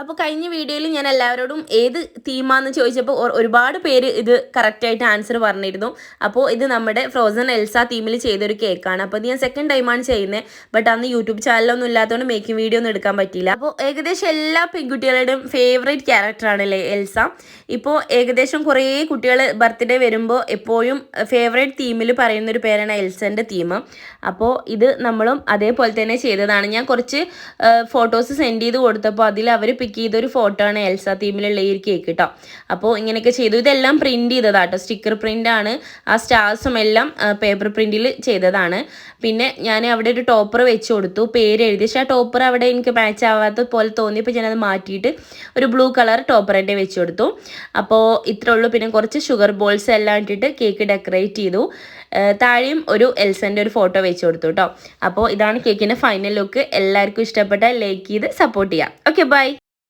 അപ്പോൾ കഴിഞ്ഞ വീഡിയോയിൽ ഞാൻ എല്ലാവരോടും ഏത് തീമാന്ന് ചോദിച്ചപ്പോൾ ഒരുപാട് പേര് ഇത് കറക്റ്റായിട്ട് ആൻസർ പറഞ്ഞിരുന്നു. അപ്പോൾ ഇത് നമ്മുടെ ഫ്രോസൺ എൽസ തീമിൽ ചെയ്തൊരു കേക്കാണ്. അപ്പോൾ ഇത് ഞാൻ സെക്കൻഡ് ടൈമാണ് ചെയ്യുന്നത്. ബട്ട് അന്ന് യൂട്യൂബ് ചാനലൊന്നും ഇല്ലാത്തതുകൊണ്ട് മേക്കിംഗ് വീഡിയോ ഒന്നും എടുക്കാൻ പറ്റിയില്ല. അപ്പോൾ ഏകദേശം എല്ലാ പെൺകുട്ടികളുടെയും ഫേവറേറ്റ് ക്യാരക്ടറാണല്ലേ എൽസ. ഇപ്പോൾ ഏകദേശം കുറേ കുട്ടികൾ ബർത്ത്ഡേ വരുമ്പോൾ എപ്പോഴും ഫേവറേറ്റ് തീമിൽ പറയുന്നൊരു പേരാണ് എൽസൻ്റെ തീം. അപ്പോൾ ഇത് നമ്മളും അതേപോലെ തന്നെ ചെയ്തതാണ്. ഞാൻ കുറച്ച് ഫോട്ടോസ് സെൻഡ് ചെയ്ത് കൊടുത്തപ്പോൾ അതിൽ അവർ പിക്ക് ചെയ്തൊരു ഫോട്ടോ ആണ് എൽസ തീമിലുള്ള ഈ ഒരു കേക്ക് കേട്ടോ. അപ്പോൾ ഇങ്ങനെയൊക്കെ ചെയ്തു. ഇതെല്ലാം പ്രിൻറ്റ് ചെയ്തതാട്ടോ, സ്റ്റിക്കർ പ്രിൻ്റാണ്. ആ സ്റ്റാർസും എല്ലാം പേപ്പർ പ്രിൻറ്റിൽ ചെയ്തതാണ്. പിന്നെ ഞാൻ അവിടെ ഒരു ടോപ്പർ വെച്ച് കൊടുത്തു, പേര് എഴുതി. പക്ഷേ ആ ടോപ്പർ അവിടെ എനിക്ക് മാച്ച് ആവാത്ത പോലെ തോന്നിയപ്പോൾ ഞാനത് മാറ്റിയിട്ട് ഒരു ബ്ലൂ കളർ ടോപ്പർ തന്നെ വെച്ച് കൊടുത്തു. അപ്പോൾ ഇത്രേ ഉള്ളൂ. പിന്നെ കുറച്ച് ഷുഗർ ബോൾസ് എല്ലാം ഇട്ടിട്ട് കേക്ക് ഡെക്കറേറ്റ് ചെയ്തു. താഴെയും ഒരു എൽസൻ്റെ ഒരു ഫോട്ടോ വെച്ച് കൊടുത്തു കേട്ടോ. അപ്പോൾ ഇതാണ് കേക്കിൻ്റെ ഫൈനൽ ലുക്ക്. എല്ലാവർക്കും ഇഷ്ടപ്പെട്ട ലൈക്ക് ചെയ്ത് സപ്പോർട്ട് ചെയ്യാം. Okay, by.